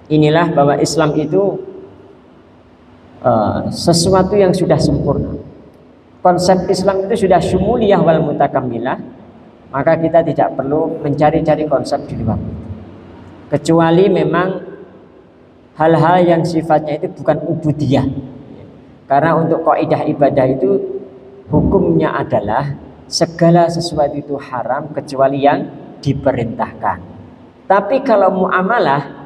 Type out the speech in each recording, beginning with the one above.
inilah bahwa Islam itu sesuatu yang sudah sempurna. Konsep Islam itu sudah syumuliyah wal mutakamilah, maka kita tidak perlu mencari-cari konsep di luar itu. Kecuali memang hal-hal yang sifatnya itu bukan ubudiyah. Karena untuk kaidah ibadah itu hukumnya adalah segala sesuatu itu haram kecuali yang diperintahkan. Tapi kalau muamalah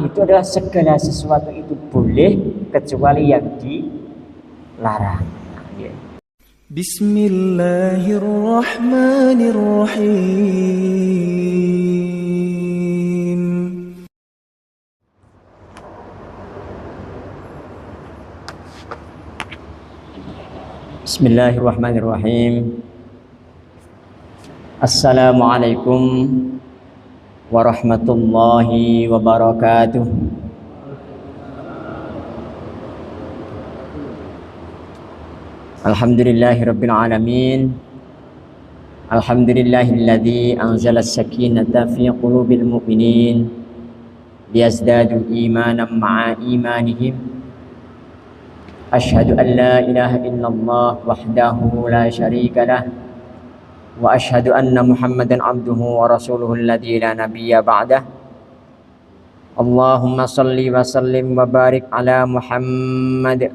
itu adalah segala sesuatu itu boleh kecuali yang dilarang. Bismillahirrahmanirrahim. Bismillahirrahmanirrahim. Assalamualaikum warahmatullahi wabarakatuh. Alhamdulillahirabbil alamin. Alhamdulillahilladzi anzala as-sakinata fi qulubil mu'minin liyazdadu imanan ma'a imanihim. Asyhadu an la ilaha illallah wahdahu la syarika lah wa asyhadu anna Muhammadan abduhu wa rasuluhu alladzi la nabiyya ba'dah. Allahumma shalli wa sallim wa barik ala Muhammad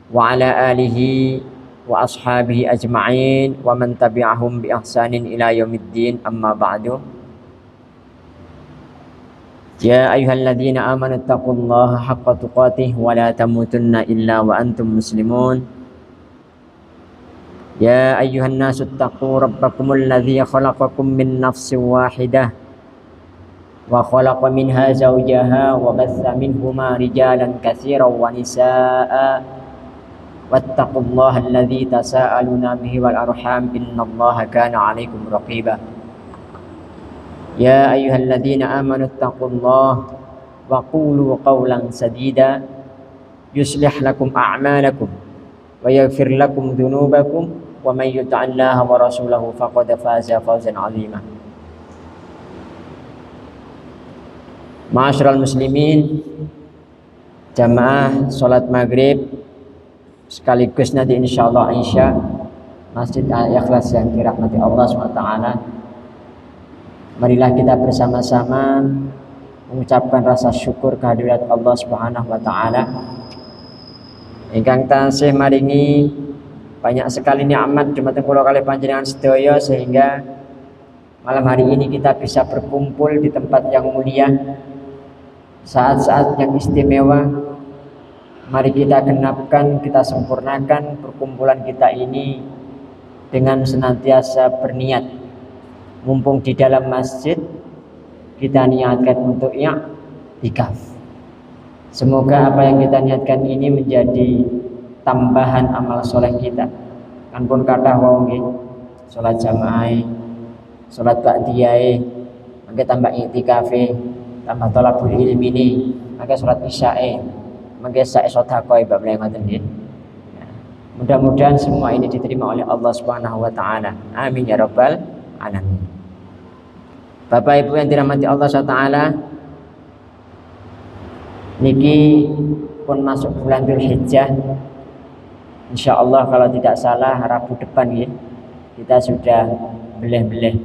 wa ala alihi wa ashabihi ajma'in wa man tabi'ahum bi ihsanin ila yaumiddin, amma ba'du. Ya ayyuhalladzina amanu taqullaha haqqa tuqatih wa la tamutunna illa wa antum muslimun. Ya ayyuhan nasu taqu rabbakumul ladzi khalaqakum min nafsin wahidah wa khalaqa minha zawjaha wa batha minhuma rijalan katsiran wa nisaa'a wattaqullaha alladzi tasaaluna bihi wal arham innallaha kana 'alaikum raqiba. Ya ayyuhalladzina amanu taqullaha wa qulu qawlan sadida yuslih lakum a'malakum wa yaghfir lakum dhunubakum wa may yuti'illaha wa rasulahu faqad faza fawzan 'azima. Ma'asyiral muslimin, jamaah salat maghrib sekaligus nanti insyaallah Isya Masjid Al-Ikhlas yang dirahmati Allah SWT. Marilah kita bersama-sama mengucapkan rasa syukur kehadirat Allah Subhanahu wa taala ingkang tansih maringi banyak sekali nikmat dumateng kula kalih panjenengan sedaya, sehingga malam hari ini kita bisa berkumpul di tempat yang mulia, saat-saat yang istimewa. Mari kita genapkan, kita sempurnakan perkumpulan kita ini dengan senantiasa berniat. Mumpung di dalam masjid, kita niatkan untuk i'tikaf. Semoga apa yang kita niatkan ini menjadi tambahan amal soleh kita. Kan pun kathah wau nggih, salat jamaah, salat ba'diyah, mangke tambah i'tikafe, tambah thalabul ilmi ini, mangke salat isyae, mangke sak sedekah bab ngoten nggih. Mudah-mudahan semua ini diterima oleh Allah Subhanahu wa taala. Amin ya rabbal alamin. Bapak Ibu yang dirahmati Allah SWT, niki pun masuk bulan Dzulhijjah. Insyaallah kalau tidak salah Rabu depan ya, kita sudah beleh-beleh.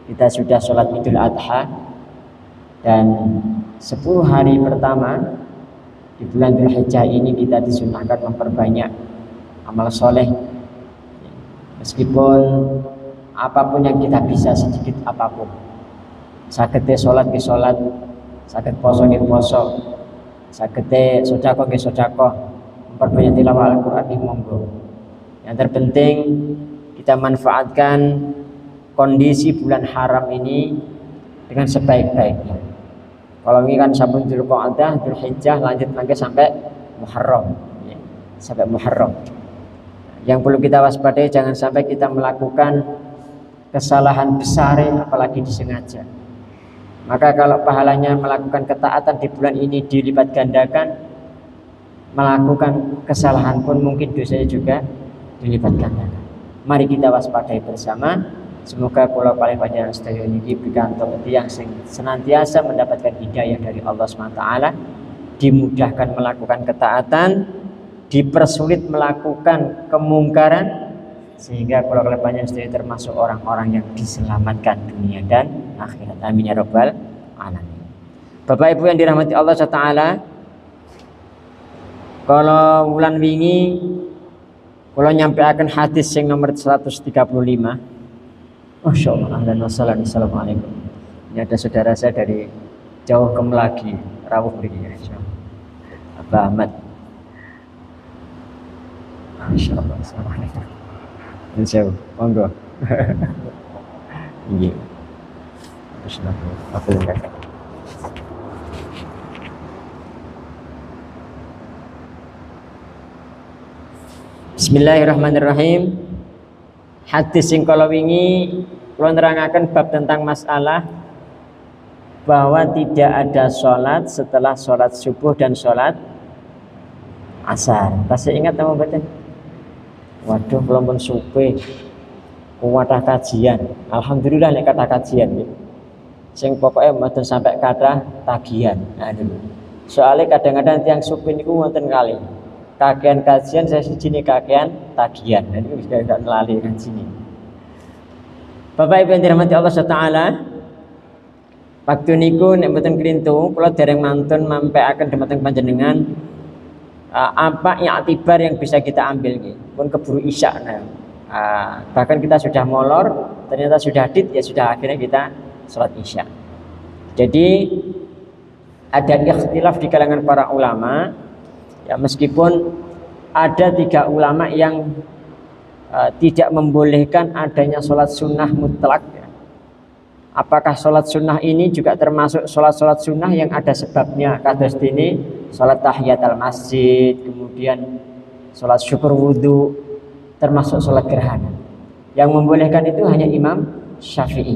Kita sudah sholat Idul Adha, dan 10 hari pertama di bulan Dzulhijjah ini kita disunahkan memperbanyak amal soleh. Meskipun apapun yang kita bisa, sedikit apapun, sagete sholat ke sholat, saged poso ke poso, sagete sedekah ke sedekah, memperbanyak tilawah Al-Quran di monggo. Yang terpenting kita manfaatkan kondisi bulan haram ini dengan sebaik-baiknya. Kalau ini kan sampun Dzulqa'dah, Dzulhijjah, lanjut lagi sampai Muharram, ya, sampai Muharram. Yang perlu kita waspadai, jangan sampai kita melakukan kesalahan besar, apalagi disengaja. Maka kalau pahalanya melakukan ketaatan di bulan ini dilipat gandakan, melakukan kesalahan pun mungkin dosanya juga dilipat gandakan. Mari kita waspadai bersama Semoga kula kalih panjenengan sedaya niki pikantuk tiyang sing senantiasa mendapatkan hidayah dari Allah SWT, dimudahkan melakukan ketaatan, dipersulit melakukan kemungkaran, sehingga kula kalih panjenengan sedaya termasuk orang-orang yang diselamatkan dunia dan akhirat. Amin ya rabbal alamin. Bapak Ibu yang dirahmati Allah SWT, kalau wulan wingi kula nyampeaken hadis yang nomor 135. Masya Allah, assalamualaikum. Ini ada saudara saya dari jauh ke Melagi, rawuh mriki ya, insyaallah. Abah Ahmad. Masya Allah, assalamualaikum. Insyaallah, monggo. Iya. Bismillahirrahmanirrahim. Bismillahirrahmanirrahim. Hadis sing kala wingi kula nerangaken bab tentang masalah bahwa tidak ada sholat setelah sholat subuh dan sholat asar. Masih ingat nama mboten? Waduh, belum pun supe. Kuwatah kajian. Alhamdulillah nek kata kajian ya. Sing pokoknya mboten sampai kata tagihan. Aduh. Soalnya kadang-kadang tiang supe niku wonten kali. Kakean kajian saya sini kakean tagihan. Dan itu sudah tidak lali kan sini. Bapak Ibu yang dirahmati Allah Taala, waktu niku nek mboten klintu kula dereng mantun mampekaken dhumateng panjenengan apa i'tibar yang bisa kita ambil nggih. Pun keburu isya. Bahkan kita sudah molor, ternyata sudah dit, ya sudah akhirnya kita sholat isya. Jadi ada ikhtilaf di kalangan para ulama. Ya, meskipun ada 3 ulama yang tidak membolehkan adanya sholat sunnah mutlak ya. Apakah sholat sunnah ini juga termasuk sholat sunnah yang ada sebabnya? Kados dene sholat tahiyatul masjid, kemudian sholat syukur wudhu, termasuk sholat gerhana. Yang membolehkan itu hanya Imam Syafi'i.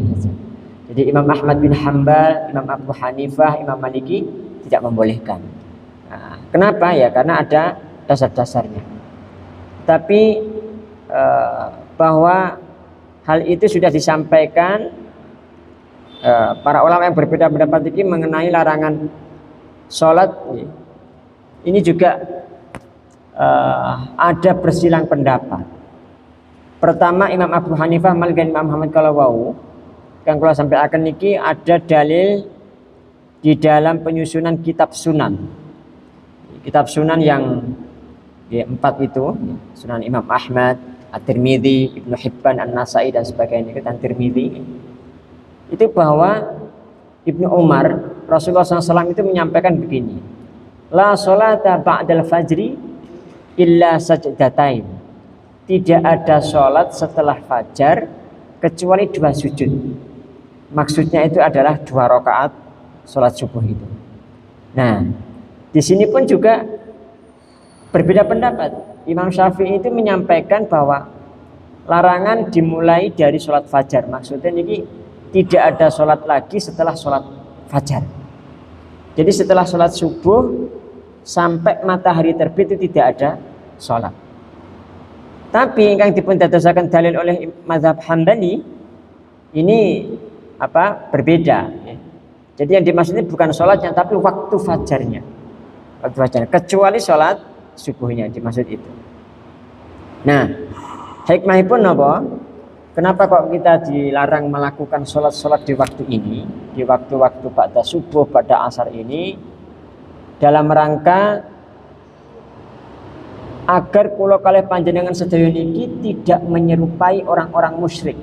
Jadi Imam Ahmad bin Hanbal, Imam Abu Hanifah, Imam Maliki tidak membolehkan. Nah, kenapa ya? Karena ada dasar-dasarnya. Tapi bahwa hal itu sudah disampaikan para ulama yang berbeda pendapat ini mengenai larangan sholat. Ini juga ada bersilang pendapat. Pertama Imam Abu Hanifah Malik dan Imam Ahmad kalau kan kalau sampai akan niki ada dalil di dalam penyusunan kitab sunan. Kitab sunan yang 4 itu, Sunan Imam Ahmad, At-Tirmidzi, Ibnu Hibban, An-Nasai dan sebagainya, dan Tirmidzi. Itu bahwa Ibnu Umar, Rasulullah SAW itu menyampaikan begini. La sholata ba'dal fajri illa sajdatain. Tidak ada sholat setelah fajar kecuali 2 sujud. Maksudnya itu adalah 2 rakaat sholat subuh itu. Nah, di sini pun juga berbeda pendapat. Imam Syafi'i itu menyampaikan bahwa larangan dimulai dari sholat fajar. Maksudnya ini tidak ada sholat lagi setelah sholat fajar. Jadi setelah sholat subuh sampai matahari terbit itu tidak ada sholat. Tapi yang dipun dadosaken dalil oleh mazhab Hambali ini berbeda. Jadi yang dimaksud ini bukan sholatnya tapi waktu fajarnya. Waktu fajar, kecuali sholat subuhnya dimaksud itu. Nah, hikmahipun apa? Kenapa kok kita dilarang melakukan sholat-sholat di waktu ini, di waktu-waktu pada subuh, pada asar ini, dalam rangka agar kula kalih panjenengan sedaya niki tidak menyerupai orang-orang musyrik.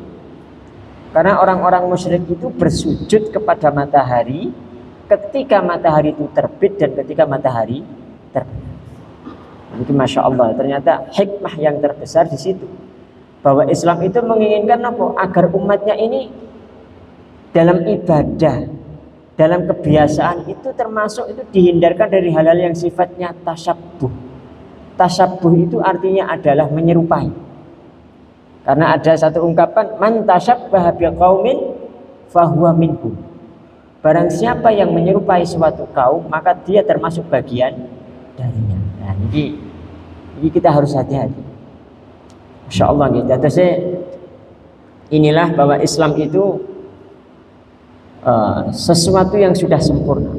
Karena orang-orang musyrik itu bersujud kepada matahari ketika matahari itu terbit dan ketika matahari terbit. Mungkin Masya Allah, ternyata hikmah yang terbesar di situ. Bahwa Islam itu menginginkan apa? Agar umatnya ini dalam ibadah, dalam kebiasaan itu termasuk itu dihindarkan dari hal-hal yang sifatnya tasyabbuh. Tasyabbuh itu artinya adalah menyerupai. Karena ada satu ungkapan, man tasyabbaha biqaumin fahuwa minhum. Barang siapa yang menyerupai suatu kaum, maka dia termasuk bagian darinya. Nah, ini kita harus hati-hati. Masya Allah gitu. inilah bahwa Islam itu sesuatu yang sudah sempurna.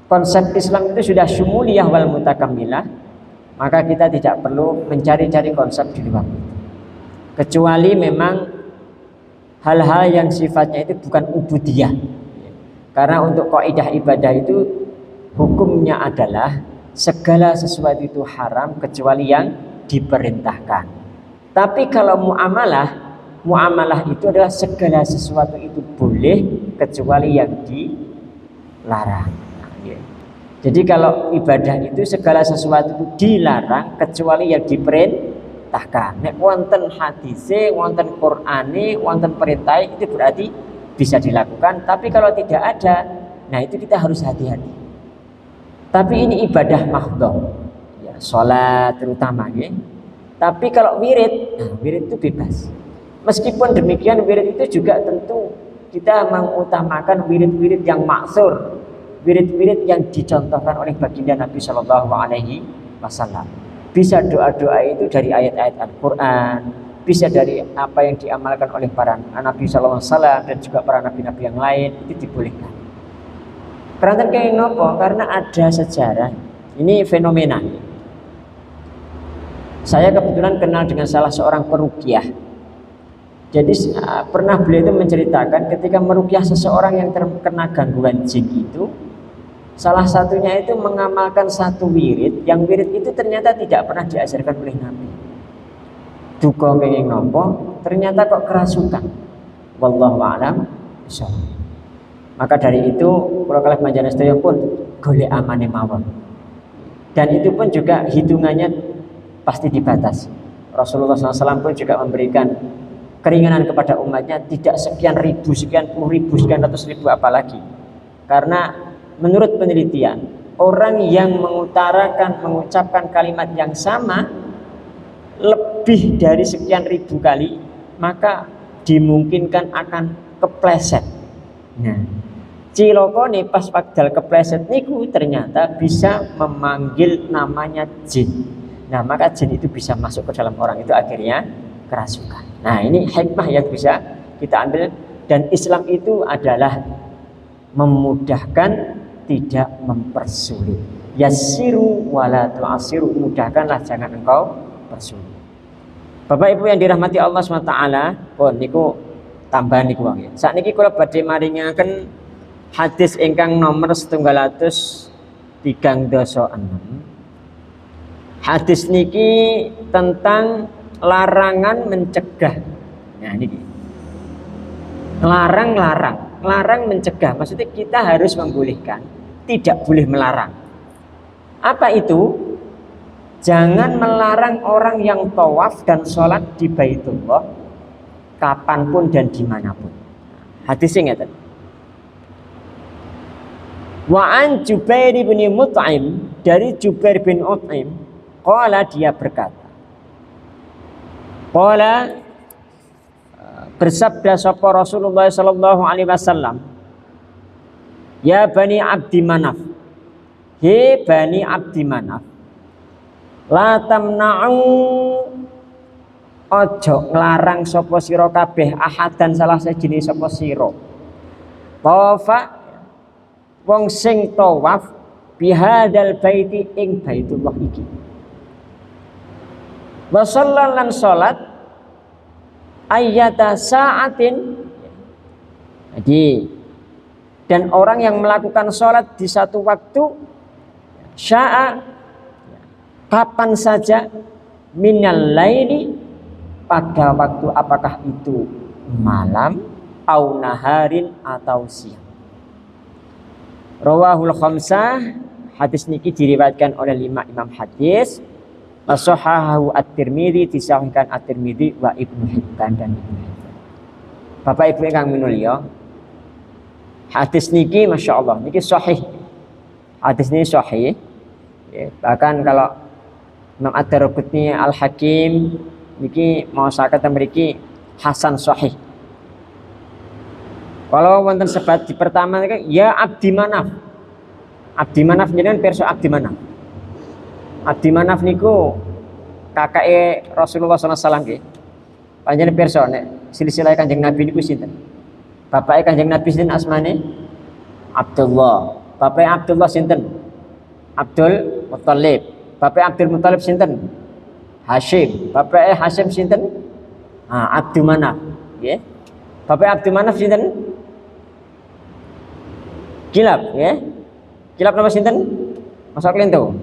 Konsep Islam itu sudah syumuliyah wal mutakamilah, maka kita tidak perlu mencari-cari konsep di luar itu. Kecuali memang hal-hal yang sifatnya itu bukan ubudiyah. Karena untuk kaidah ibadah itu hukumnya adalah segala sesuatu itu haram kecuali yang diperintahkan. Tapi kalau muamalah itu adalah segala sesuatu itu boleh kecuali yang dilarang. Jadi kalau ibadah itu segala sesuatu itu dilarang kecuali yang diperintahkan. Nek wonten hadise, wonten Qur'ane, wonten perintah itu berarti bisa dilakukan. Tapi kalau tidak ada, nah itu kita harus hati-hati. Tapi ini ibadah mahdhah, ya, sholat terutama, ya. Tapi kalau wirid, nah, wirid itu bebas. Meskipun demikian, wirid itu juga tentu kita mengutamakan wirid-wirid yang maksur, wirid-wirid yang dicontohkan oleh baginda Nabi Shallallahu Alaihi Wasallam. Bisa doa-doa itu dari ayat-ayat Al-Quran, bisa dari apa yang diamalkan oleh para Nabi Shallallahu Alaihi Wasallam dan juga para nabi-nabi yang lain, itu dibolehkan. Karena kenapa? Karena ada sejarah. Ini fenomena. Saya kebetulan kenal dengan salah seorang peruqyah. Jadi pernah beliau itu menceritakan ketika meruqyah seseorang yang terkena gangguan jin itu, salah satunya itu mengamalkan satu wirid, yang wirid itu ternyata tidak pernah diajarkan oleh Nabi. Duka kenging nopo, ternyata kok kerasukan. Wallahu a'lam bishawab. Maka dari itu, kalau kalih panjenengan sedaya pun golek amane mawon. Dan itu pun juga hitungannya pasti dibatasi. Rasulullah SAW pun juga memberikan keringanan kepada umatnya, tidak sekian ribu, sekian puluh ribu, sekian ratus ribu apalagi. Karena menurut penelitian, orang yang mengucapkan kalimat yang sama lebih dari sekian ribu kali, maka dimungkinkan akan kepleset. Nah, ciloko nih pas padahal kepleset niku ternyata bisa memanggil namanya jin. Nah, maka jin itu bisa masuk ke dalam orang itu, akhirnya kerasukan. Nah, ini hikmah yang bisa kita ambil, dan Islam itu adalah memudahkan, tidak mempersulit. Yassiru wala tu'assiru, mudahkanlah, jangan engkau persulit. Bapak Ibu yang dirahmati Allah SWT, pun niku tambahan niku wae. Sakniki kula badhe maringaken hadis ingkang nomor 736. Hadis niki tentang larangan mencegah. Nah niki. Larang mencegah. Maksudnya kita harus membolehkan, tidak boleh melarang. Apa itu? Jangan melarang orang yang tawaf dan sholat di Baitullah kapanpun dan dimanapun. Hadisnya ngeten. Wa an Jubair bin Mut'im, dari Jubair bin Mut'im, qala, dia berkata, qala, bersabda sapa Rasulullah sallallahu alaihi wasallam, ya Bani Abdi Manaf, he Bani Abdi Manaf, la tamna'u, ojo nglarang sapa sira kabeh ahadan salah sejenis sapa sira. Tawafa, wong sing tawaf bihadal baiti ing Baitullah iki. Wa sallan salat ayyata sa'atin. Jadi, dan orang yang melakukan sholat di satu waktu sya'a, kapan saja, minal laili, pada waktu apakah itu malam, au naharin, atau siang. Rawahul khamsah, hadis niki diriwayatkan oleh 5 imam hadis. As-sahahahu at-Tirmidzi, disahihkan at-Tirmidzi wa Ibnu Hibban dan Ibnu Hibban. Bapak Ibu ingkang minulya, hadis niki Masya Allah niki sahih. Hadis ini sahih. Ya, bahkan kalau Imam Ad-Daraqutni Al-Hakim niki mau sakit memiliki hasan sahih. Kalau wonten sebat di pertama ya Abdi Manaf. Abdi Manaf jenengan perso Abdi Manaf. Abdi Manaf niku kakake Rasulullah SAW nggih. Panjenengan pirsa nek silsilah Kanjeng Nabi niku sinten? Bapake Kanjeng Nabi sinten asmane? Abdullah. Bapake Abdullah sinten? Abdul Muthalib. Bapake Abdul Muthalib sinten? Hashim. Bapake Hashim sinten? Abdul Manaf. Nggih. Bapake Abdul Manaf sinten? Kilab, ya. Kilab nama sinten? Masuk lento.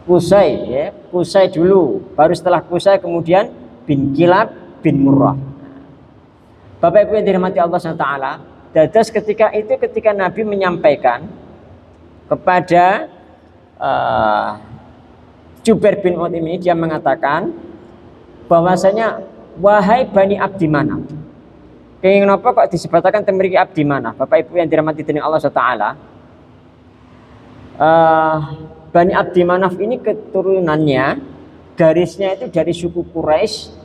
Kusai, ya. Kusai dulu, baru setelah Kusai kemudian bin Kilab bin Murrah. Bapak Ibu yang dirahmati Allah SWT, dados ketika Nabi menyampaikan kepada Jubair bin Mut'im ini, dia mengatakan bahwasanya wahai Bani Abdi Manaf. Kenging napa kok disebutaken temriki Abdi Manaf? Bapak Ibu yang dirahmati dening Allah SWT, Bani Abdi Manaf ini keturunannya, garisnya itu dari suku Quraisy.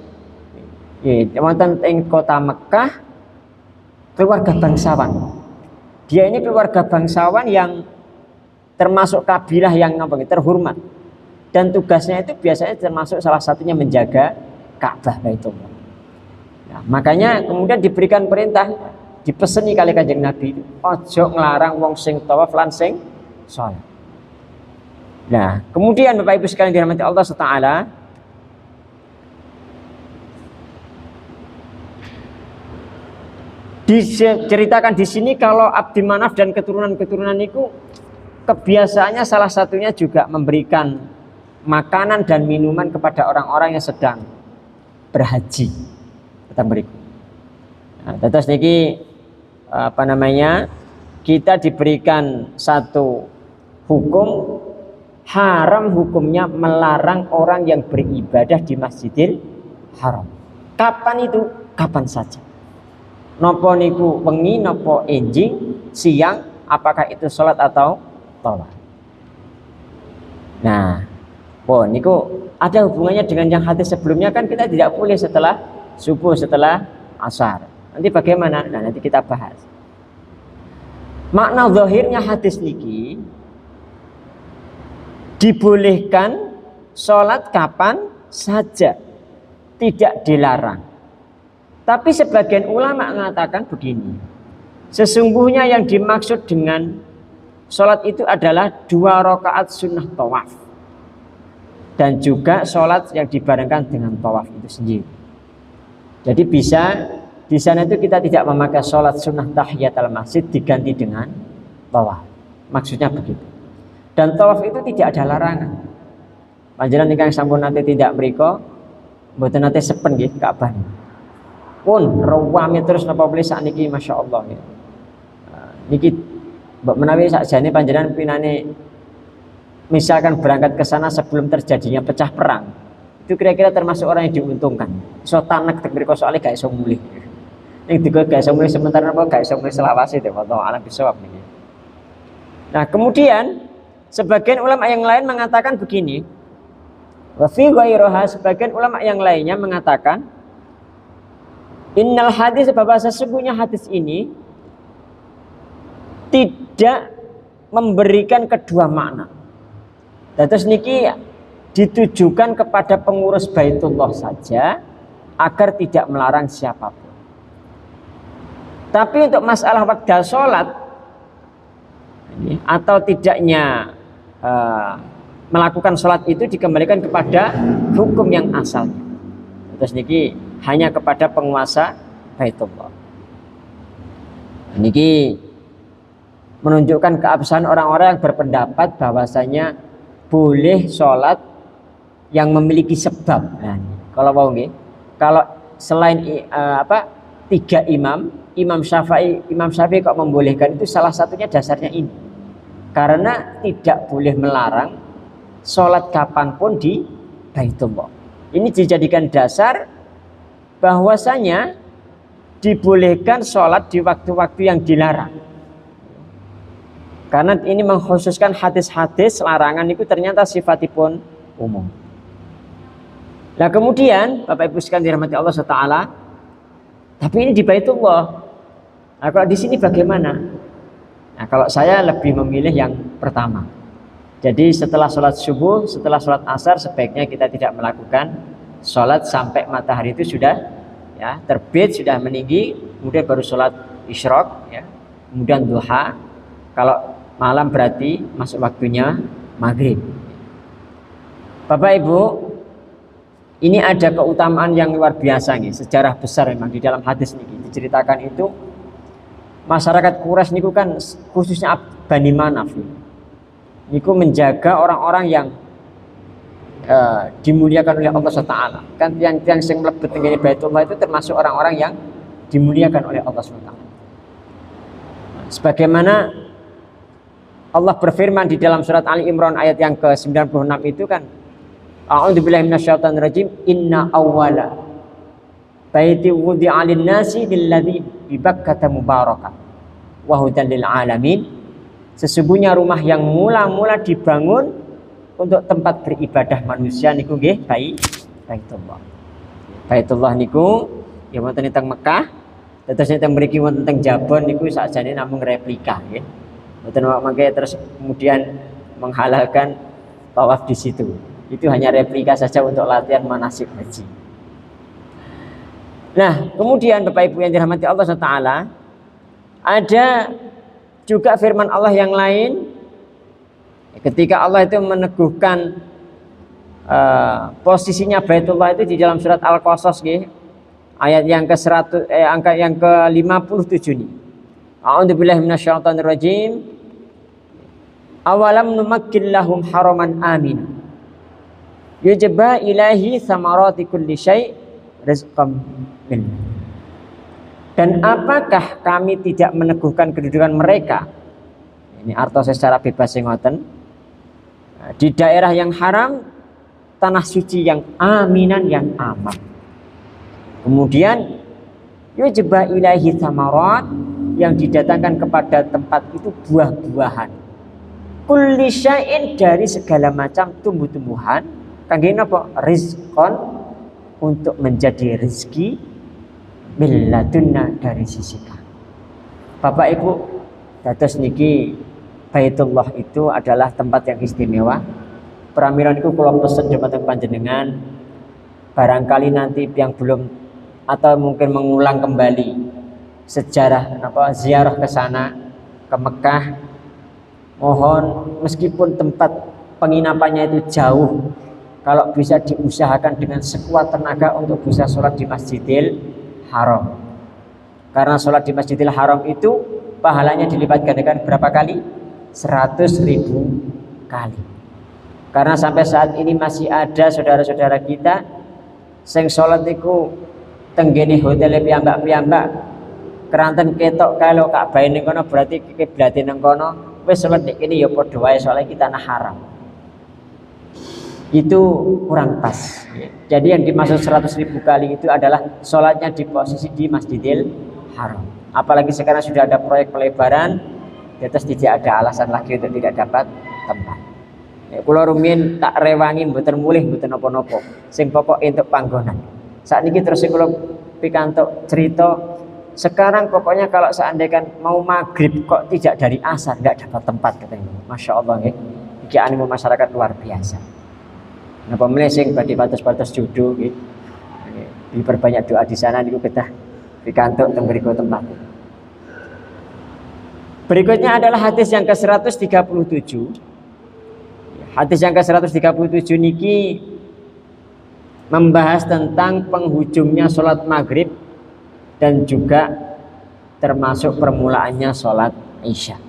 Wonten ing kota Mekah, keluarga bangsawan. Dia ini keluarga bangsawan yang termasuk kabilah yang terhormat. Dan tugasnya itu biasanya termasuk salah satunya menjaga Ka'bah Baitullah. Nah, makanya kemudian diberikan perintah, dipeseni kali Kanjeng Nabi, ojo nglarang wong sing tawaf lan sing salat. Nah, kemudian Bapak Ibu sekalian dirahmati Allah Taala, diceritakan di sini kalau Abdi Manaf dan keturunan-keturunan itu kebiasaannya salah satunya juga memberikan makanan dan minuman kepada orang-orang yang sedang berhaji. Kita berikut. Nah, terus niki kita diberikan satu hukum haram, hukumnya melarang orang yang beribadah di Masjidil Haram. Kapan itu? Kapan saja. Nopo niku wengi, nopo enjing, siang, apakah itu sholat atau tawaf. Nah, niku ada hubungannya dengan yang hadis sebelumnya, kan kita tidak boleh setelah subuh, setelah asar. Nanti bagaimana? Nah, nanti kita bahas. Makna zahirnya hadis niki, dibolehkan sholat kapan saja, tidak dilarang. Tapi sebagian ulama mengatakan begini, sesungguhnya yang dimaksud dengan sholat itu adalah 2 rakaat sunnah tawaf dan juga sholat yang dibarengkan dengan tawaf itu sendiri. Jadi bisa di sana itu kita tidak memakai sholat sunnah tahiyatul masjid diganti dengan tawaf. Maksudnya begitu. Dan tawaf itu tidak ada larangan. Panjenengan ingkang sampun nate tidak mriko, mboten nate sepen nggih Ka'bah. Pun rawame terus napa boleh sakniki masyaallah. Niki mbok menawi sakjane panjenengan pinane misalkan berangkat ke sana sebelum terjadinya pecah perang. Itu kira-kira termasuk orang yang diuntungkan. Iso tanek tek mriko soalé gak iso mulih. Ning digo gak iso mulih sementara napa gak iso mulih selawase teh wallahu alam bisawab niki. Nah, kemudian sebagian ulama yang lain mengatakan begini. Wa fi ghairiha, sebagian ulama yang lainnya mengatakan innal hadis, bahwa sesungguhnya hadis ini tidak memberikan kedua makna. Dan terus niki ditujukan kepada pengurus Baitullah saja agar tidak melarang siapapun. Tapi untuk masalah waktu sholat atau tidaknya melakukan sholat itu dikembalikan kepada hukum yang asalnya. Terus niki hanya kepada penguasa Baitullah. Niki menunjukkan keabsahan orang-orang yang berpendapat bahwasanya boleh sholat yang memiliki sebab. Nah, kalau mau nggih, kalau selain 3 Imam Syafi'i kok membolehkan, itu salah satunya dasarnya ini. Karena tidak boleh melarang sholat kapanpun di Baitullah. Ini dijadikan dasar bahwasanya dibolehkan sholat di waktu-waktu yang dilarang. Karena ini mengkhususkan hadis-hadis larangan itu ternyata sifatipun umum. Nah, kemudian Bapak Ibu sekalian dirahmati Allah Taala, tapi ini di Baitullah. Nah, kalau di sini bagaimana? Nah, kalau saya lebih memilih yang pertama. Jadi setelah sholat subuh, setelah sholat asar sebaiknya kita tidak melakukan sholat sampai matahari itu sudah ya terbit, sudah meninggi, kemudian baru sholat isyraq ya, kemudian duha. Kalau malam berarti masuk waktunya maghrib. Bapak Ibu, ini ada keutamaan yang luar biasa nih, sejarah besar memang di dalam hadis ini diceritakan itu. Masyarakat Quraisy niku kan khususnya Bani Manaf niku menjaga orang-orang yang dimuliakan oleh Allah SWT. Kan tiang-tiang yang mlebet teng Baitullah itu termasuk orang-orang yang dimuliakan oleh Allah SWT. Sebagaimana Allah berfirman di dalam surat Ali Imran ayat yang ke-96 itu kan, A'udzubillahi minasyaitonir rajim, inna awwala baiti wudi'a lin-nasi lilladzi bi Bakkah mubarakan wa hudan lil alamin. Sesungguhnya rumah yang mula-mula dibangun untuk tempat beribadah manusia niku nggih Baitullah. Baitullah niku ya wonten teng Mekah, terus teng mriki wonten teng Jabon niku sakjane namung replika nggih. Mboten mangke terus kemudian menghalalkan tawaf di situ. Itu hanya replika saja untuk latihan manasik haji. Nah, kemudian Bapak Ibu yang dirahmati Allah SWT, ada juga firman Allah yang lain ketika Allah itu meneguhkan posisinya Baitullah itu di dalam surat Al-Qasas nggih, ayat yang ke-100 angka yang ke-57 nih. A'udzubillahi minasyaitonir rajim. Awalam numakkin lahum haraman amin. Yujba ilahi samarati kulli syai' rizqan min. Dan apakah kami tidak meneguhkan kedudukan mereka? Ini artosnya secara bebas ngoten. Di daerah yang haram, tanah suci yang aminan, yang aman. Kemudian yujba ilahi samarat, yang didatangkan kepada tempat itu buah-buahan. Kulli syai'in, dari segala macam tumbuh-tumbuhan. Kangge napa? Rizqan, untuk menjadi rezeki, billadunna, dari sisi kami. Bapak Ibu, dados niki Baitullah itu adalah tempat yang istimewa. Pramiran itu kula pesen dumateng panjenengan, barangkali nanti yang belum atau mungkin mengulang kembali sejarah ziarah ke sana, ke Mekah, mohon meskipun tempat penginapannya itu jauh, kalau bisa diusahakan dengan sekuat tenaga untuk bisa sholat di Masjidil Haram. Karena sholat di Masjidil Haram itu pahalanya dilipat gandakan berapa kali? 100.000 kali. Karena sampai saat ini masih ada saudara-saudara kita sing sholat itu tenggene hotel piyambak-piyambak, keranten ketok kalau Ka'bah ning kono berarti kiblate ning kono, wis sholat iki ya padha wae soalnya kita tanah haram. Itu kurang pas. Jadi yang dimaksud 100.000 kali itu adalah sholatnya di posisi di Masjidil Haram. Apalagi sekarang sudah ada proyek pelebaran, terus tidak ada alasan lagi untuk tidak dapat tempat. Kula rumiyin tak rewangi mboten mulih mboten napa-napa. Sing pokok entuk panggonan. Saat ini terus kula pikantuk cerita, sekarang pokoknya kalau seandainya mau maghrib kok tidak dari asar, nggak dapat tempat katanya. Masya Allah nggih. Iki animo masyarakat luar biasa. Napa meneh sing badhe batas-batas jodoh nggih. Diperbanyak doa di sana niku kedah pikantuk teng mriku tempat. Berikutnya adalah hadis yang ke-137. Hadis yang ke-137 niki membahas tentang penghujungnya sholat maghrib dan juga termasuk permulaannya sholat isya.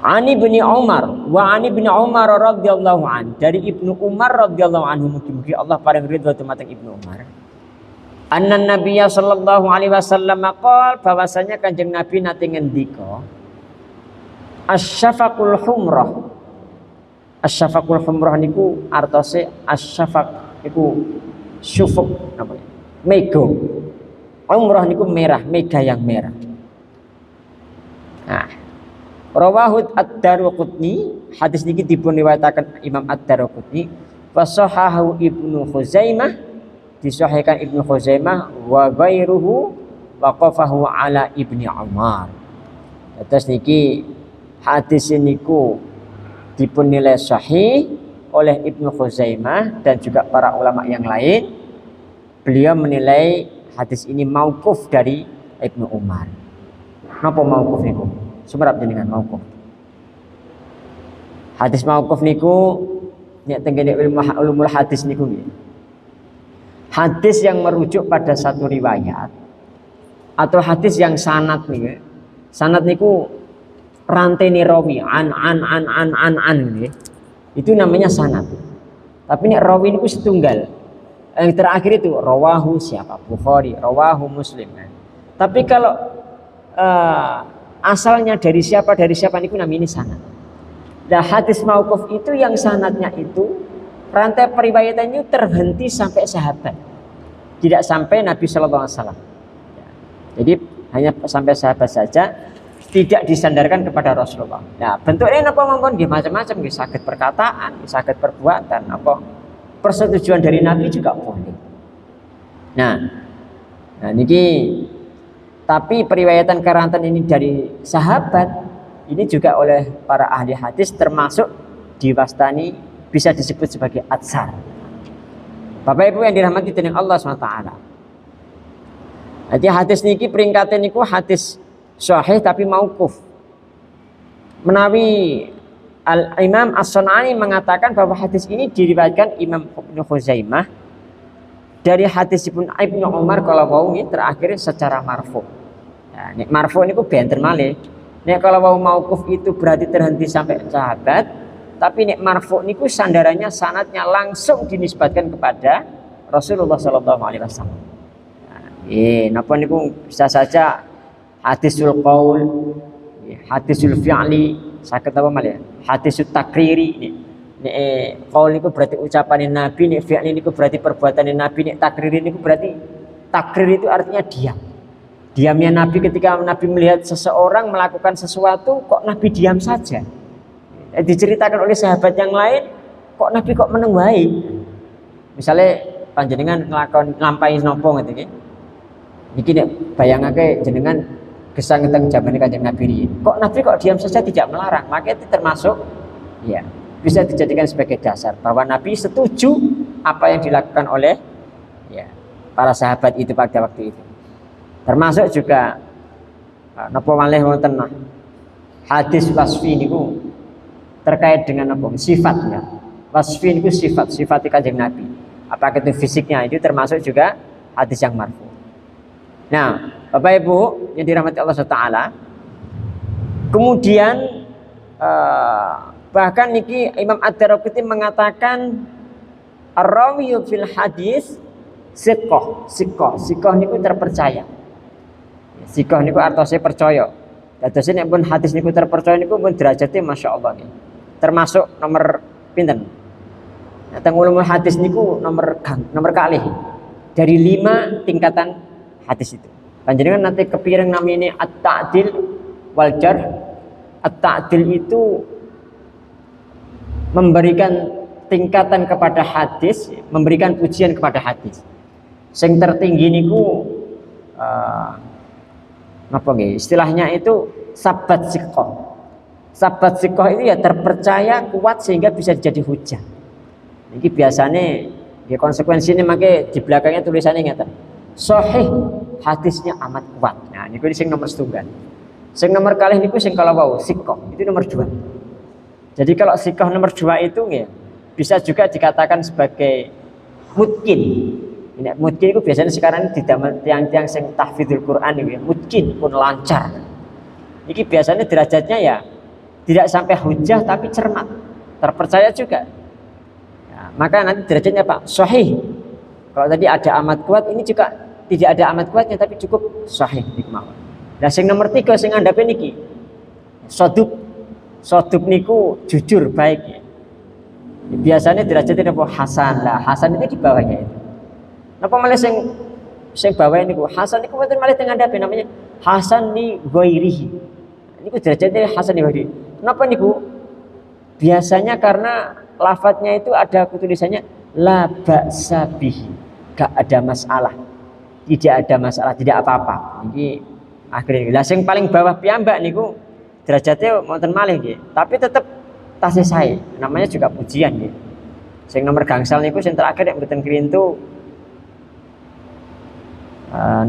Ani bin Umar radhiyallahu an, dari Ibnu Umar radhiyallahu anhu, mugi-mugi Allah paring ridho dumateng Ibnu Umar. Anna Nabiyya sallallahu alaihi wasallam qol, bahwasanya Kanjeng Nabi nate ngendika, Asyafaqul humrah. Asyafaqul humrah niku artose asyafaq niku syufuk napa? Mega. Umrah niku merah, mega yang merah. Nah, rawahu Ad-Darqutni, hadis niki dipun riwayataken Imam Ad-Darqutni, wa sahahu Ibnu Khuzaimah, disahihkan Ibnu Khuzaimah, wa ghairuhu waqafahu ala Ibni Umar. Terus niki hadis niku dipun nilai sahih oleh Ibnu Khuzaimah dan juga para ulama yang lain. Beliau menilai hadis ini mauquf dari Ibnu Umar. Napa mauquf niku? Sumerap jenengan mauquf. Hadis mauquf niku nek tengene ulumul hadis niku nggih. Hadis yang merujuk pada satu riwayat atau hadis yang sanad nih. Sanad niku rantene rawi an nggih. Itu namanya sanad. Tapi nek rawi niku setunggal. Yang terakhir itu rawahu siapa? Bukhari, rawahu Muslim. Tapi kalau asalnya dari siapa niku namanya sanad. Nah, hadis mauquf itu yang sanadnya itu rantai periwayatannya terhenti sampai sahabat. Tidak sampai Nabi sallallahu alaihi wasallam. Jadi hanya sampai sahabat saja, tidak disandarkan kepada Rasulullah. Nah, bentuknya apa mongkon nggih macam-macam, nggih saged perkataan, saged perbuatan, apa persetujuan dari Nabi juga boleh. Nah niki tapi periwayatan karantan ini dari sahabat ini juga oleh para ahli hadis termasuk diwastani bisa disebut sebagai atsar. Bapak Ibu yang dirahmati dening Allah SWT. Jadi hadis niki peringkatnya niku hadis sahih tapi mauquf. Menawi Al-Imam As-Sun'ani mengatakan bahwa hadis ini diriwayatkan Imam Ibnu Khuzaimah dari hadis Ibnu Umar kalau mau terakhir secara marfu. Nah, nek marfu niku benten malih. Nek kalau mauquf itu berarti terhenti sampai sahabat, tapi nek marfu niku sandarannya sanadnya langsung dinisbatkan kepada Rasulullah sallallahu alaihi wasallam. Napa niku bisa saja hadisul qaul, hadisul fi'li, saged apa malih? Hadisut takriri. Nek qaul niku berarti ucapan Nabi, nek fi'li niku berarti perbuatan Nabi, nek takriri niku berarti takrir itu artinya diam. Diamnya Nabi ketika Nabi melihat seseorang melakukan sesuatu kok Nabi diam saja. Diceritakan oleh sahabat yang lain kok Nabi kok meneng wae. Misale panjenengan nglakon nglampahi napa ngoten iki. Niki nek bayangake jenengan gesang teng jamane Kanjeng Nabi riyin. Kok Nabi kok diam saja tidak melarang? Maka itu termasuk ya bisa dijadikan sebagai dasar bahwa Nabi setuju apa yang dilakukan oleh ya para sahabat itu pada waktu itu. Termasuk juga napa malih wonten hadis wasfi niku terkait dengan apa? Sifatnya. Wasfi niku sifat Kanjeng Nabi. Apakah itu fisiknya itu termasuk juga hadis yang marfu. Nah, Bapak Ibu yang dirahmati Allah SWT, kemudian bahkan niki Imam Ad-Daraqutni mengatakan ar-rawiyu fil hadis siqah niku terpercaya. Siqah niku artosé percaya. Dados nek pun hadis niku terpercaya niku pun derajate masyaallah nggih. Termasuk nomor pinten? Nah, teng ulumul hadis niku nomor kalih dari 5 tingkatan hadis itu. Panjenengan nanti kepireng namanya at-ta'dil wal jarh. At-ta'dil itu memberikan tingkatan kepada hadis, memberikan pujian kepada hadis. Sing tertinggi niku napa nggih? Istilahnya itu sabat siqah. Sabat siqah itu ya terpercaya, kuat sehingga bisa jadi hujah. Ini biasanya ya konsekuensinya makanya di belakangnya tulisannya ngeten. Sahih hadisnya amat kuat. Nah, niku sing nomor setunggal. Sing nomor kalih niku sing kalau wau siqah, itu nomor 2. Jadi kalau siqah nomor 2 itu ya bisa juga dikatakan sebagai mutkin. Ini mutkin itu biasanya sekarang di tiang-tiang sing tahfidzul Quran itu ya, mutkin pun lancar. Ini biasanya derajatnya ya tidak sampai hujah tapi cermat, terpercaya juga. Nah, maka nanti derajatnya Pak sahih. Kalau tadi ada amat kuat, ini juga tidak ada amat kuatnya tapi cukup sahih nikmah. Nah, sing nomor 3 sing andhape niki soduk niku jujur baik ya. Biasanya derajatnya apa hasan lah, hasan itu di bawahnya itu. Napa malah sing bawah niku hasan niku mboten malih teng andhape namanya hasan li ghairihi. Niku derajatnya hasan li ghairihi. Napa niku? Biasanya karena lafadznya itu ada tulisannya la ba'sa bihi. Gak ada masalah. Tidak ada masalah, tidak apa-apa. Ini akhirnya lah sing paling bawah piyambak niku derajatnya wonten malih nggih. Tapi tetap tasih sae. Namanya juga pujian nggih. Sing nomor gangsal niku sing terakhir yang mboten klintu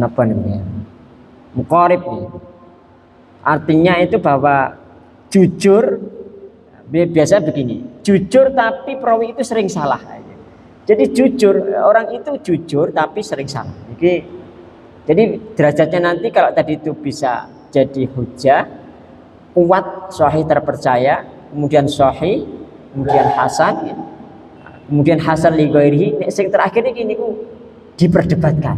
napa namanya? Muqarib nih. Artinya itu bahwa jujur, biasa begini, jujur tapi perawi itu sering salah. Jadi jujur, orang itu jujur tapi sering salah. Jadi derajatnya nanti kalau tadi itu bisa jadi hujjah, kuat, sahih terpercaya, kemudian sahih, kemudian hasan, kemudian hasan li ghairihi, yang terakhir ini diperdebatkan.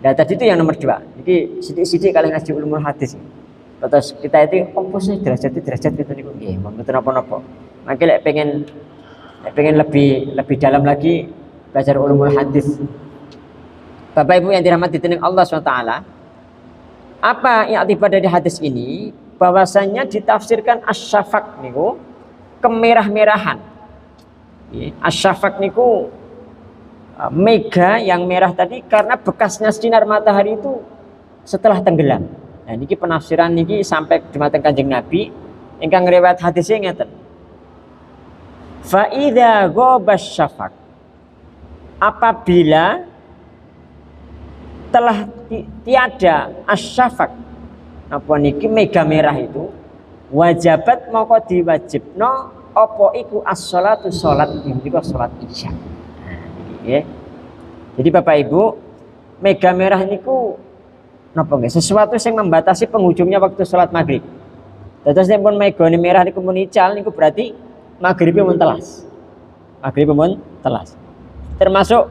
Nah tadi itu yang nomor 2. Jadi sidik-sidik kalian ngaji ulumul hadis. Terus kita itu apa sih derajat gitu niku nggih, mboten napa-napa. Mangke lek pengen lebih dalam lagi belajar ulumul hadis. Bapak Ibu yang dirahmati dening Allah SWT, apa yang akibat dari hadis ini? Bahwasanya ditafsirkan asyafaq niku kemerah-merahan. Asyafaq niku mega yang merah tadi karena bekasnya sinar matahari itu setelah tenggelam. Nah niki penafsiran niki sampai dumateng Kanjeng Nabi ingkang ngriwayat hadisnya ngeten. Fa idza ghaba syafaq, apabila telah tiada asyafaq apa niki mega merah itu, wajabat moko diwajibno apa iku as-shalatu salat niku salat Isya. Nah, jadi Bapak Ibu, mega merah niku napa nggih sesuatu yang membatasi penghujungnya waktu salat maghrib. Terus nek pun megane merah niku mun ical niku berarti maghribe mun telas. Maghribe mun telas. Termasuk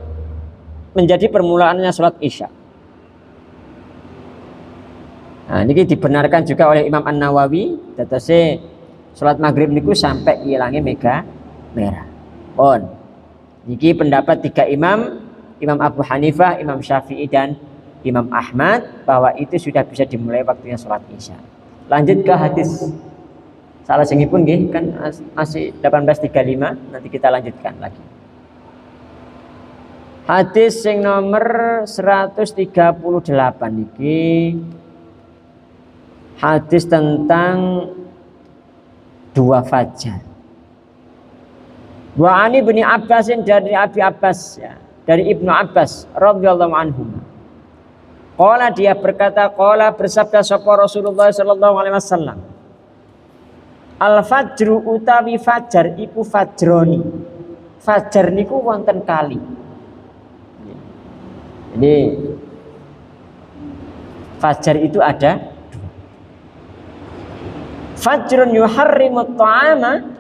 menjadi permulaannya salat Isya. Nah, ini dibenarkan juga oleh Imam An-Nawawi, tetese salat maghrib niku sampai ilangnya mega merah. Pun niki pendapat 3 imam, Imam Abu Hanifah, Imam Syafi'i dan Imam Ahmad, bahwa itu sudah bisa dimulai waktunya sholat Isya. Lanjut ke hadis salah singipun nggih kan masih 1835, nanti kita lanjutkan lagi. Hadis yang nomor 138 niki hadis tentang 2 fajar. Wa ani bin Abbas, dari Abi Abbas ya, dari Ibnu Abbas radhiyallahu anhu. Qala, dia berkata, qala bersabda sapa Rasulullah sallallahu alaihi wasallam. Al fajru utawi fajar iku fajroni. Fajar niku wonten kali. Jadi fajar itu ada 2. Fajrun yuharrimut ta'ama.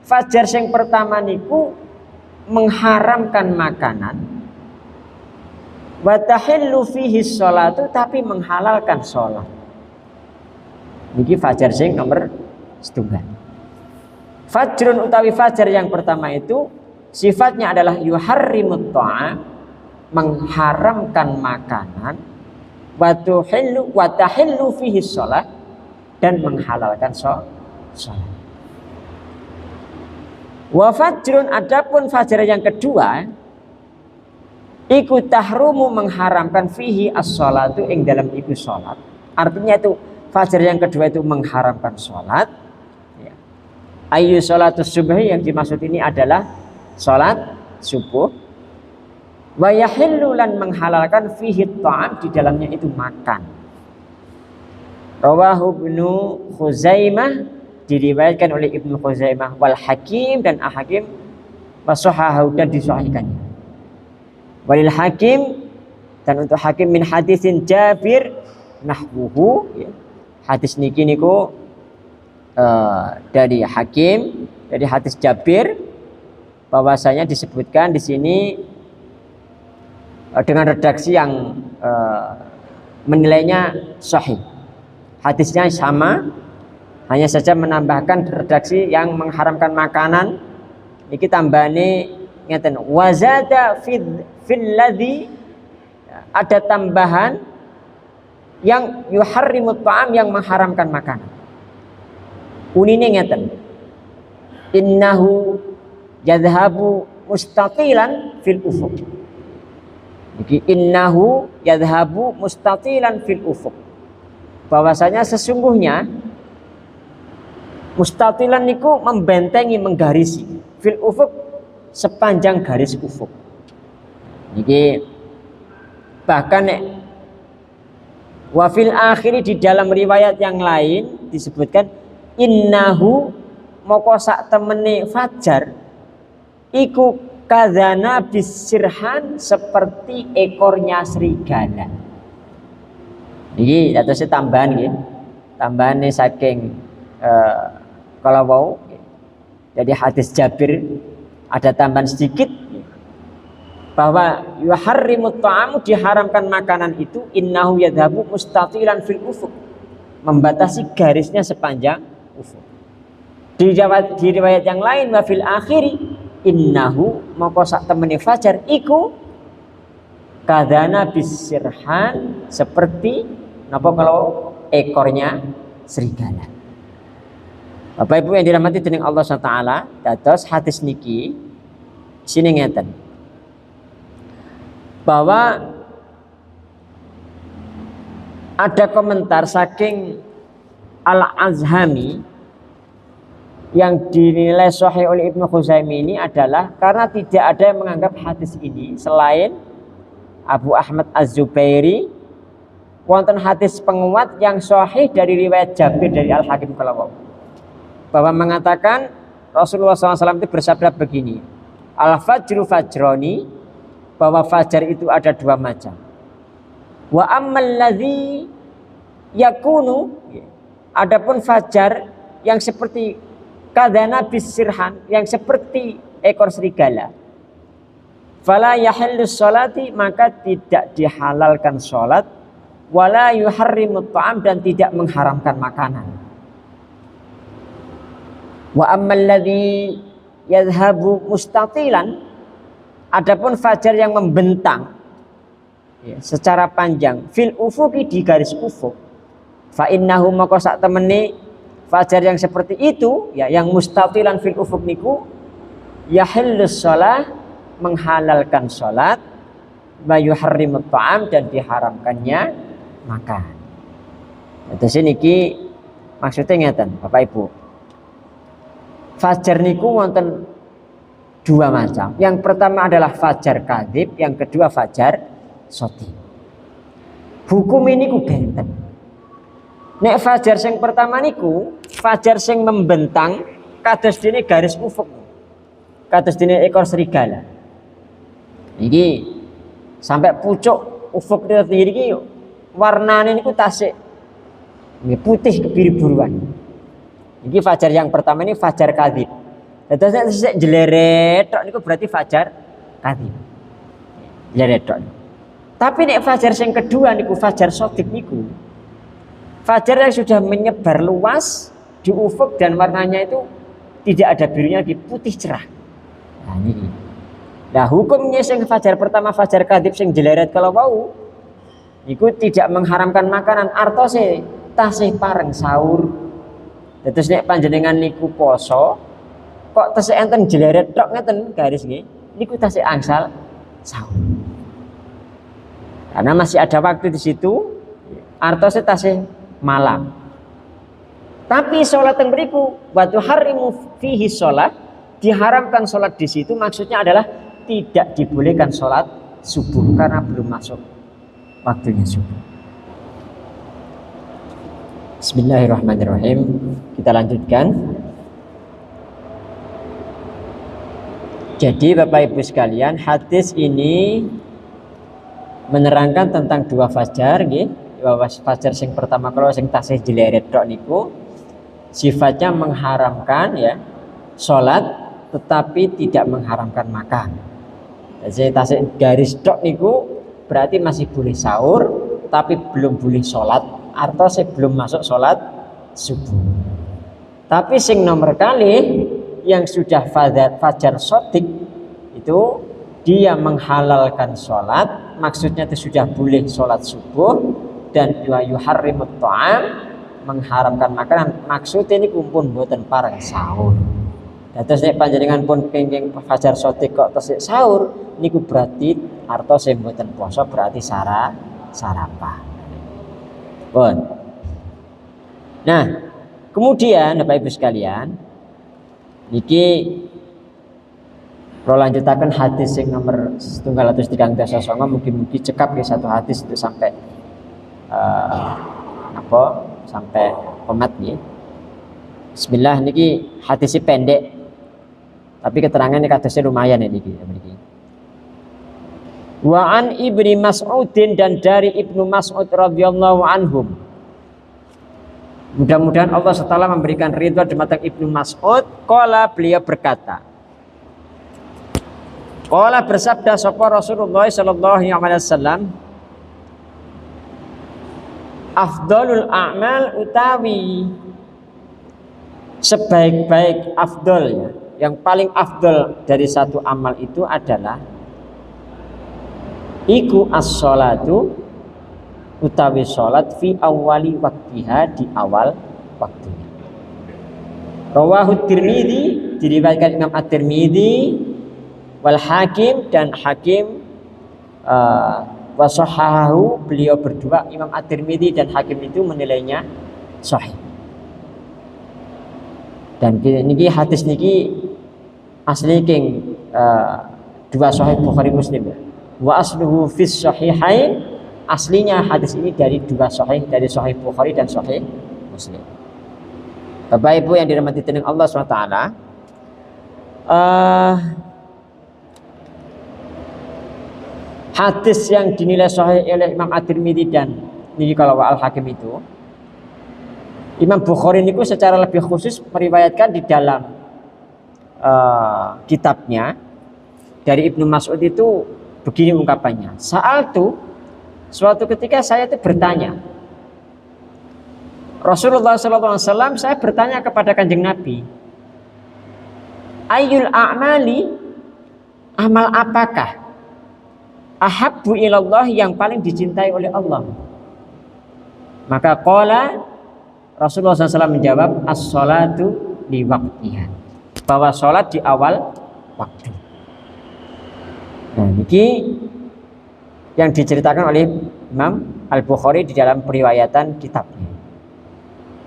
Fajar yang pertama niku mengharamkan makanan. Wa tahillu fihi sholatu, tapi menghalalkan sholat. Niki fajar sing nomor 1. Fajrun utawi fajar yang pertama itu sifatnya adalah yuharrimut ta'am, mengharamkan makanan. Wa tahillu fihi sholat, dan menghalalkan sholat. Wa fajrun, adapun fajar yang kedua iku tahrumu, mengharamkan fihi as-sholatu, ing dalam iku sholat. Artinya itu fajar yang kedua itu mengharamkan sholat ya. Ayu sholatus subhi, yang dimaksud ini adalah sholat subuh. Wa yahillu, lan menghalalkan fihi ta'am, di dalamnya itu makan. Rawahu Ibnu Khuzaimah, diriwayatkan oleh Ibnu Khuzaimah, wal Hakim, dan Al-Hakim, wasohahu, dan disahihkannya. Walil Hakim, dan untuk Hakim min hadisin Jabir nahwuhu ya. Hadis niki niku dari Hakim, dari hadis Jabir, bahwasanya disebutkan di sini dengan redaksi yang menilainya sahih. Hadisnya sama, hanya saja menambahkan redaksi yang mengharamkan makanan. Iki tambahane ngeten, wazada fil ladzi, ada tambahan yang yuharrimut ta'am, yang mengharamkan makanan. Unine ngeten, innahu yadhhabu mustatilan fil ufuq. Iki innahu yadhhabu mustatilan fil ufuq, bahwasanya sesungguhnya mustatilan niku membentengi, menggarisi, fil ufuq, sepanjang garis ufuk. Niki bahkan wa fil akhiri di dalam riwayat yang lain disebutkan innahu moko sak temene fajar iku kadzana bisirhan seperti ekornya serigala. Niki atau tambahan nggih. Tambahan saking kalau mau jadi hadis Jabir ada tambahan sedikit bahwa yuharrimut ta'amu diharamkan makanan itu innahu yadhabu mustatilan fil ufuk membatasi garisnya sepanjang ufuk. Di riwayat yang lain wa fil akhiri innahu moko sak temene fajar iku kadana bisirhan seperti napa kalau ekornya serigala. Bapak Ibu yang dirahmati dening Allah SWT, dados hadis niki sini ngeten bahwa ada komentar saking Al-Azhami yang dinilai sahih oleh Ibnu Khuzaimah ini adalah karena tidak ada yang menganggap hadis ini selain Abu Ahmad Az-Zubairi wonten hadis penguat yang sahih dari riwayat Jabir dari Al-Hakim Kalawau bahwa mengatakan Rasulullah SAW itu bersabda begini, al-fajru fajroni, bahwa fajar itu ada dua macam. Wa ammal ladzi yakunu, adapun fajar yang seperti kadana bisirhan, yang seperti ekor serigala. Fala yahillus sholati, maka tidak dihalalkan sholat. Wala yuharrimut ta'am, dan tidak mengharamkan makanan. Wa ammal ladzi yadhhabu mustatilan, adapun fajar yang membentang secara panjang fil ufuqi di garis ufuk, fa innahu maka sak temene fajar yang seperti itu yang mustatilan fil ufuq niku yahillus shalah, menghalalkan salat, wa yuharrimut ta'am, dan diharamkannya makan. Terus niki maksudnya ngeten Bapak Ibu. Fajar niku wonten dua macam. Yang pertama adalah fajar kadzib, yang kedua fajar shadiq. Hukum ini ku benten. Nek fajar sing pertama niku fajar sing membentang kados dene garis ufuk. Kados dene ekor serigala. Iki sampai pucuk ufuk iki warnane niku tasik putih kebiru-biruan. Ini fajar yang pertama ini fajar kadzib. Terus jeleret tok niku berarti fajar kadzib. Jeleret tok. Tapi nek fajar yang kedua niku fajar shadiq niku. Fajar yang sudah menyebar luas di ufuk dan warnanya itu tidak ada birunya, di putih cerah. Nah ini. Nah hukumnya yang fajar pertama fajar kadzib sing jeleret kalau wau niku tidak mengharamkan makanan, artose tasih pareng sahur. Terus nek panjenengan niku poso kok tesih enten jeleret tok ngeten garis nggih niku tasih angsal sahur. Karena masih ada waktu di situ artose tasih malam. Tapi sholat yang beriku wa tuharrimu fihi sholat, diharamkan sholat di situ maksudnya adalah tidak dibolehkan sholat subuh karena belum masuk waktunya subuh. Bismillahirrahmanirrahim. Kita lanjutkan. Jadi Bapak Ibu sekalian, hadis ini menerangkan tentang dua fajar nggih. Fajar sing pertama kalau sing tasih jeleret tok niku sifatnya mengharamkan salat tetapi tidak mengharamkan makan. Jadi tasih garis tok niku berarti masih boleh sahur tapi belum boleh salat, atau sebelum masuk sholat subuh. Tapi sing nomor kali yang sudah fajar shadiq itu dia menghalalkan sholat, maksudnya itu sudah boleh sholat subuh, dan yuharrimut ta'am, mengharamkan makanan, maksudnya ini kumpul mboten pareng sahur. Dan terus nek panjenengan pun kenging fajar shadiq kok tesih sahur niku berarti artos mboten poso, berarti sarapan. Bon. Nah, kemudian Bapak Ibu sekalian, niki Kalau lanjutakan hadis yang nomor 139 mungkin cekap ya satu hadis itu sampai sampai komat ya. Bismillah niki hadisnya pendek tapi keterangannya hadisnya lumayan ya niki. Wa an Ibnu Mas'udin, dan dari Ibnu Mas'ud radhiyallahu anhum. Mudah-mudahan Allah SWT memberikan ridha dumateng Ibnu Mas'ud. Qala, beliau berkata, qala bersabda sapa Rasulullah sallallahu alaihi wasallam, afdalul a'mal utawi sebaik-baik afdal ya, yang paling afdal dari satu amal itu adalah iku as-sholatu utawi sholat fi awali waktiha, di awal waktunya. Rawahu Tirmidzi, diriwayatkan Imam At-Tirmidzi, wal Hakim, dan Hakim wa sahahahu, beliau berdua Imam At-Tirmidzi dan Hakim itu menilainya sahih. Dan niki hadis niki asli king dua sahih Bukhari Muslim ya. Wa asluhu fis sahihain, aslinya hadis ini dari dua sahih, dari sahih Bukhari dan sahih Muslim. Bapak Ibu yang dirahmati dening Allah SWT, hadis yang dinilai sahih oleh Imam At-Tirmidzi dan ini kalau Al-Hakim itu, Imam Bukhari niku secara lebih khusus meriwayatkan di dalam kitabnya dari Ibnu Mas'ud itu begini ungkapannya. Sa'altu, suatu ketika saya itu bertanya, Rasulullah SAW, saya bertanya kepada Kanjeng Nabi, ayyul a'mali, amal apakah ahabbu ilallah, yang paling dicintai oleh Allah? Maka qala, Rasulullah SAW menjawab, as-sholatu li waqtiha, bahwa sholat di awal waktu. Nah, ini yang diceritakan oleh Imam Al-Bukhari di dalam periwayatan kitabnya.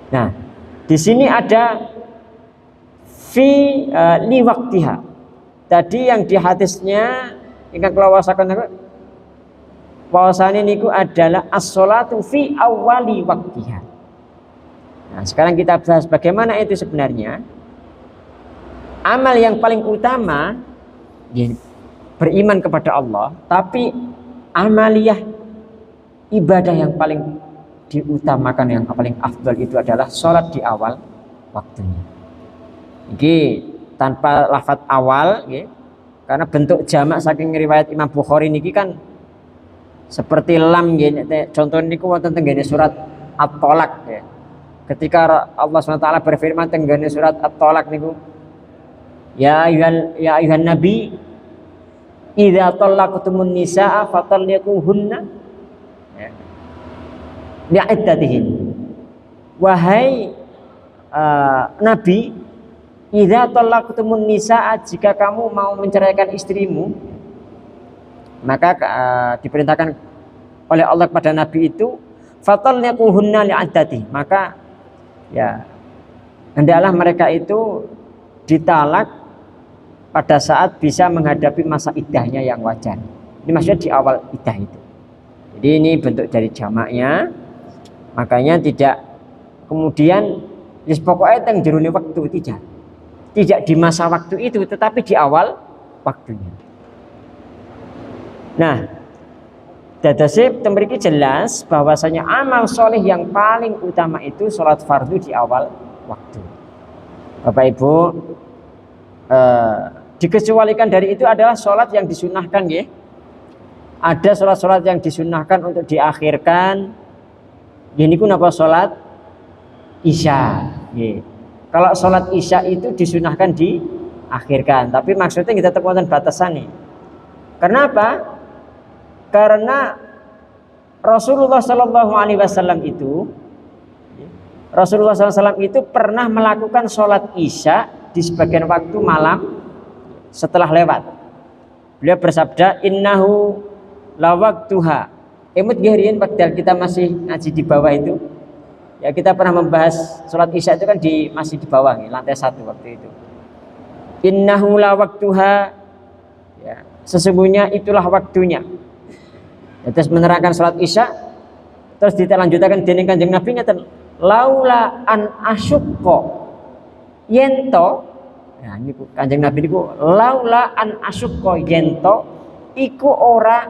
Nah, di sini ada fi li waqtiha. Tadi yang di hadisnya ingkang kula wasaken bahwasane niku adalah as-sholatu fi awwali waqtiha. Nah, sekarang kita bahas bagaimana itu sebenarnya. Amal yang paling utama ya, beriman kepada Allah, tapi amaliyah ibadah yang paling diutamakan, yang paling afdal itu adalah sholat di awal waktunya. Ini tanpa lafaz awal ya, karena bentuk jamak saking riwayat Imam Bukhari niki kan seperti lam ya, contoh niku wonten tenggene surat At-Tolak ya. Ketika Allah SWT berfirman tenggene surat At-Tolak niku, ya ayuhan nabi idza talaqtumun nisaa fatalliquhunna li'iddatihin. Wahai nabi, idza talaqtumun nisaa, jika kamu mau menceraikan istrimu, maka diperintahkan oleh Allah kepada nabi itu fatalliquhunna li'iddatihin, maka ya hendaklah mereka itu ditalak pada saat bisa menghadapi masa iddahnya yang wajar. Ini maksudnya di awal iddah itu. Jadi ini bentuk dari jamaknya. Makanya tidak kemudian pokoknya teng jerone waktu, tidak. Tidak di masa waktu itu, tetapi di awal waktunya. Nah, dadase mriki jelas bahwasanya amal soleh yang paling utama itu sholat fardu di awal waktu. Bapak Ibu, dikecualikan dari itu adalah sholat yang disunahkan ya. Ada sholat-sholat yang disunahkan untuk diakhirkan. Ini pun apa? Sholat isya ya. Kalau sholat isya itu disunahkan diakhirkan, tapi maksudnya kita temukan batasan nih. Kenapa? Karena Rasulullah SAW itu pernah melakukan sholat isya di sebagian waktu malam setelah lewat. Beliau bersabda, innahu lawaktuha. Emut gihriin padahal kita masih ngaji di bawah itu. Ya, kita pernah membahas sholat isya itu kan masih di bawah nih, lantai 1 waktu itu. Innahu lawaktuha ya, sesungguhnya itulah waktunya. Ya, terus menerangkan salat Isya, terus dilanjutkan dening Kanjeng Nabi ngeten, laula an asyukko yento. Nah, ini Kanjeng Nabi niku laula an asyukko yento iku ora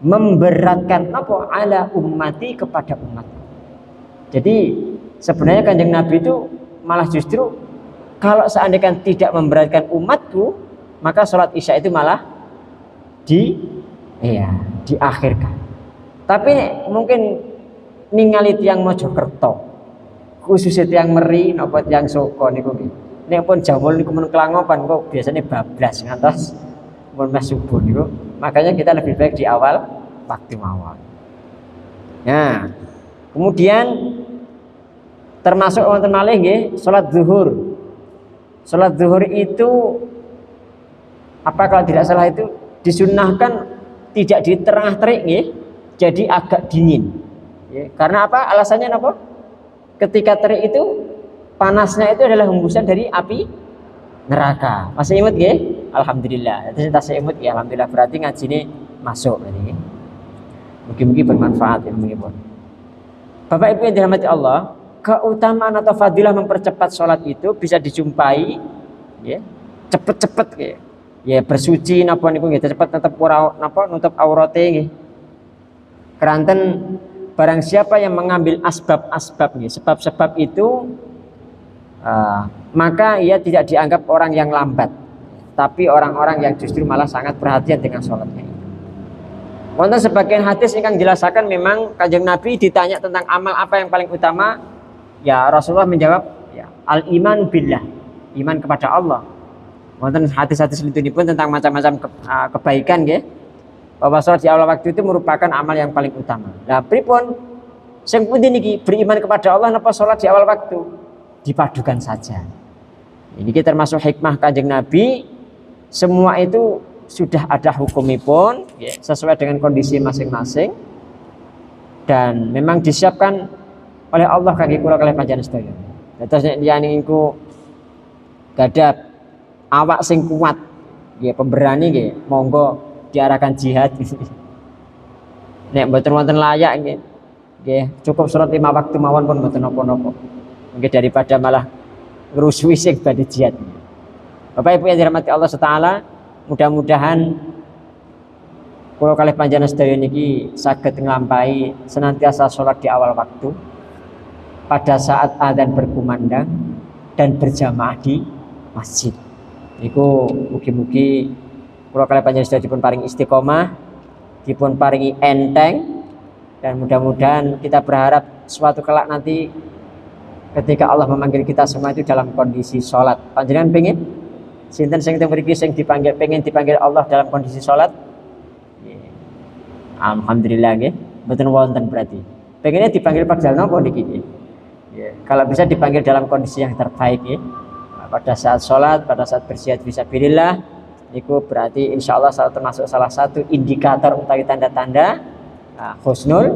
memberatkan apa ala ummati kepada umat. Jadi sebenarnya Kanjeng Nabi itu malah justru kalau seandainya tidak memberatkan umatku, maka sholat Isya itu malah diakhirkan. Tapi mungkin ningali tiyang Mojokerto, khususnya tiyang Meri napa tiyang Soko niku nggih. Nek pun jamul niku men kelangopan kok biasanya bablas ngantos pun mas subuh niku. Makanya kita lebih baik di awal waktu mawon. Nah, kemudian termasuk wonten malih nggih salat zuhur. Salat zuhur itu apa kalau tidak salah itu disunnahkan tidak di tengah-terik nggih, jadi agak dingin. Ya, karena apa? Alasannya apa? Ketika terik itu panasnya itu adalah hembusan dari api neraka. Masih ingat nggih? Alhamdulillah. Itu saya ingat ya, alhamdulillah berarti ngaji ini masuk ini. Mungkin bermanfaat ya mungkin. Bapak Ibu yang dirahmati Allah, keutamaan atau fadilah mempercepat sholat itu bisa dijumpai ya, cepet-cepet ya. Ya bersuci napa niku nggih cepet tetep ora napa nutup aurate nggih. Keranten barang siapa yang mengambil asbab-asbab nggih, sebab-sebab itu maka ia tidak dianggap orang yang lambat, tapi orang-orang yang justru malah sangat perhatian dengan sholatnya. Wonten sebagian hadis yang jelaskan memang Kanjeng Nabi ditanya tentang amal apa yang paling utama, ya Rasulullah menjawab ya al iman billah, iman kepada Allah. Wonten hadis-hadis pun tentang macam-macam kebaikan nggih. Bahwa sholat di awal waktu itu merupakan amal yang paling utama. Lah pripun sing pundi niki beriman kepada Allah napa sholat di awal waktu? Dipadukan saja. Ini termasuk hikmah Kanjeng Nabi, semua itu sudah ada hukumipun ya, sesuai dengan kondisi masing-masing dan memang disiapkan oleh Allah kangge kula kalih panjenengan sedaya. Dados nek liyane niku gadah awak sing kuat nggih pemberani nggih monggo diarahkan jihad. Nek mboten wonten layak nggih cukup salat 5 waktu mawon pun mboten napa-napa. Mungkin daripada malah ngerusuhi sing badhe jihad. Bapak Ibu yang dirahmati Allah Taala, mudah-mudahan kula kalih panjenengan sedaya niki saged nglampahi senantiasa salat di awal waktu pada saat adzan berkumandang dan berjamaah di masjid. Niku mugi-mugi kula kalih panjenengan sedaya dipun paring istiqomah, dipun paringi enteng dan mudah-mudahan kita berharap suatu kelak nanti ketika Allah memanggil kita semua itu dalam kondisi sholat. Panjenengan pengen? Sinten sing teng mriki sing dipanggil pengen dipanggil Allah dalam kondisi sholat? Alhamdulillah nggih. Mboten wonten berarti. Pengennya dipanggil pada napa niki nggih? Kalau bisa dipanggil dalam kondisi yang terbaik nggih. Pada saat sholat, pada saat berjihad fisabilillah, itu berarti insya Allah termasuk salah satu indikator utawi tanda-tanda husnul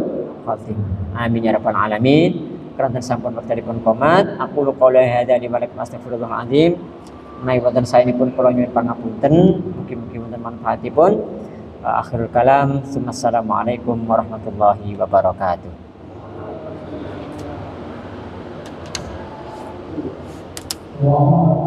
khotimah. Amin ya rabbal alamin. Keranten sampun wektalipun qomat, aku qouli hadza li walakum astaghfirullahal azim. Menawi wonten saenipun kula nyuwun pangapunten, mugi-mugi wonten manfaatipun. Akhirul kalam, assalamualaikum warahmatullahi wabarakatuh. Wow.